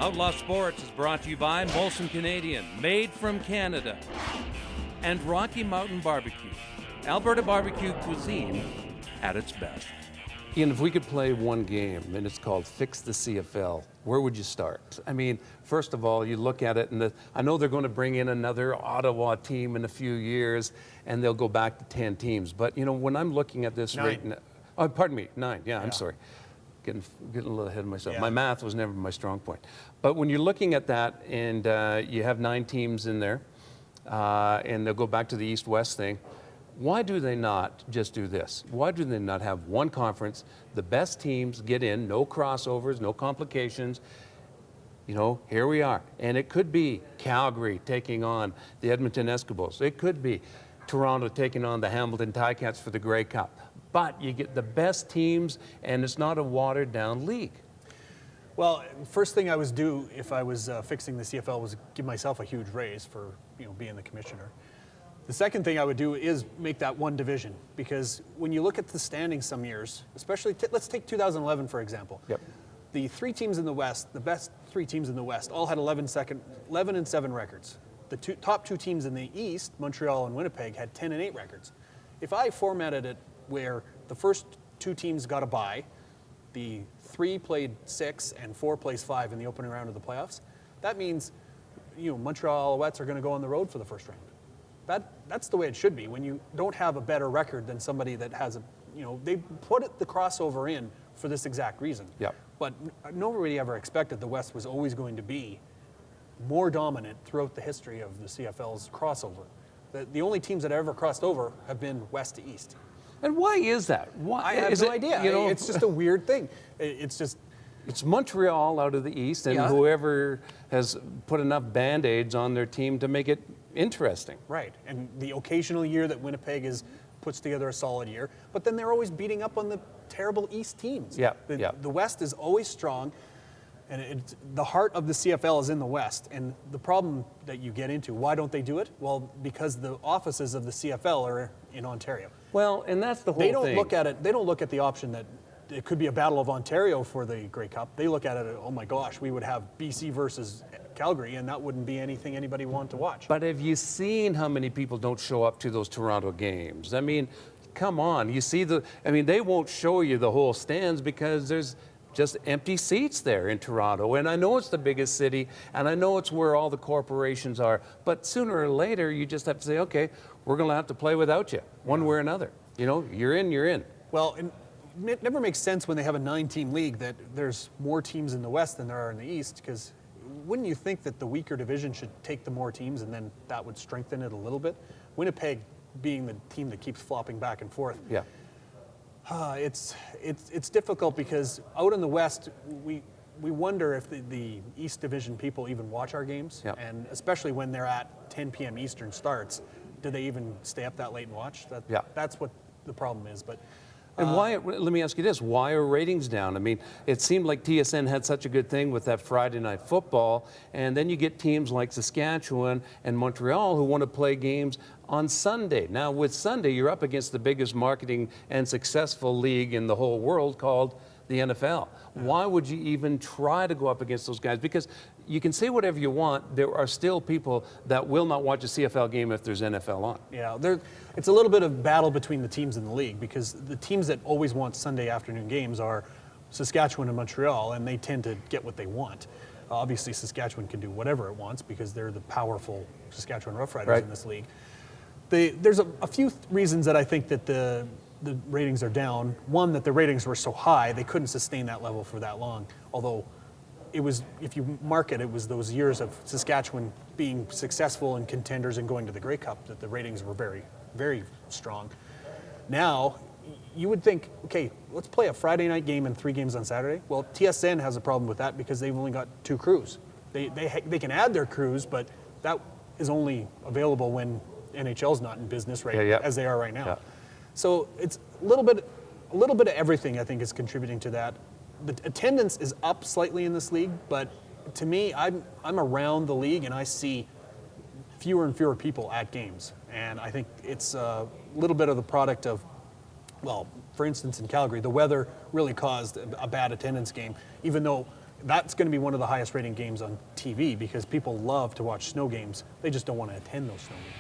Outlaw Sports is brought to you by Molson Canadian, made from Canada, and Rocky Mountain Barbecue, Alberta barbecue cuisine at its best. Ian, if we could play one game, and it's called Fix the CFL, where would you start? I mean, first of all, you look at it, and I know they're going to bring in another Ottawa team in a few years, and they'll go back to 10 teams. But, you know, when I'm looking at this right now, oh, pardon me, 9, yeah, I'm sorry. Getting a little ahead of myself. Yeah. My math was never my strong point. But when you're looking at that, and you have 9 teams in there, and they'll go back to the East-West thing, why do they not just do this? Why do they not have one conference, the best teams get in, no crossovers, no complications? You know, here we are. And it could be Calgary taking on the Edmonton Eskimos. It could be Toronto taking on the Hamilton Ticats for the Grey Cup. But you get the best teams, and it's not a watered-down league. Well, first thing I would do if I was fixing the CFL was give myself a huge raise for, you know, being the commissioner. The second thing I would do is make that one division, because when you look at the standings some years, especially, let's take 2011 for example. Yep. The 3 teams in the West, the best 3 teams in the West, all had 11-7 records. The top 2 teams in the East, Montreal and Winnipeg, had 10-8 records. If I formatted it where the first 2 teams got a bye, the 3 played 6 and 4 plays 5 in the opening round of the playoffs, that means, you know, Montreal Alouettes are going to go on the road for the first round. That's the way it should be when you don't have a better record than somebody that has a, you know, they put the crossover in for this exact reason. Yep. But nobody ever expected the West was always going to be more dominant throughout the history of the CFL's crossover. The only teams that ever crossed over have been West to East. And why is that? Why? I have no idea. You know, it's just a weird thing. It's Montreal out of the East, and whoever has put enough Band-Aids on their team to make it interesting. Right, and the occasional year that Winnipeg puts together a solid year, but then they're always beating up on the terrible East teams. The West is always strong, and the heart of the CFL is in the West. And the problem that you get into, why don't they do it? Well, because the offices of the CFL are in Ontario. Well, and that's the whole thing. They don't look at it. They don't look at the option that it could be a battle of Ontario for the Grey Cup. They look at it, oh my gosh, we would have BC versus Calgary, and that wouldn't be anything anybody wanted to watch. But have you seen how many people don't show up to those Toronto games? I mean, come on. You see they won't show you the whole stands because there's just empty seats there in Toronto. And I know it's the biggest city, and I know it's where all the corporations are, but sooner or later you just have to say, okay, we're going to have to play without you, one way or another. You know, you're in, you're in. Well, it never makes sense when they have a 9-team league that there's more teams in the West than there are in the East, because wouldn't you think that the weaker division should take the more teams and then that would strengthen it a little bit? Winnipeg being the team that keeps flopping back and forth. Yeah. It's difficult because out in the West, we wonder if the East Division people even watch our games, and especially when they're at 10 p.m. Eastern starts, do they even stay up that late and watch? That's what the problem is. But and why? Let me ask you this: why are ratings down? I mean, it seemed like TSN had such a good thing with that Friday night football, and then you get teams like Saskatchewan and Montreal who want to play games on Sunday. Now, with Sunday, you're up against the biggest marketing and successful league in the whole world called the NFL. Why would you even try to go up against those guys? Because you can say whatever you want, there are still people that will not watch a CFL game if there's NFL on. Yeah, it's a little bit of battle between the teams in the league, because the teams that always want Sunday afternoon games are Saskatchewan and Montreal, and they tend to get what they want. Obviously, Saskatchewan can do whatever it wants because they're the powerful Saskatchewan Roughriders in this league. There's a few reasons that I think that the ratings are down. One, that the ratings were so high, they couldn't sustain that level for that long. Although, it was, if you mark it, it was those years of Saskatchewan being successful and contenders and going to the Grey Cup that the ratings were very, very strong. Now, you would think, okay, let's play a Friday night game and 3 games on Saturday. Well, TSN has a problem with that because they've only got 2 crews. They can add their crews, but that is only available when NHL's not in business as they are right now. Yeah. So it's a little bit of everything, I think, is contributing to that. The attendance is up slightly in this league, but to me, I'm around the league and I see fewer and fewer people at games. And I think it's a little bit of the product of, well, for instance, in Calgary, the weather really caused a bad attendance game, even though That's going to be one of the highest rating games on TV because people love to watch snow games. They just don't want to attend those snow games.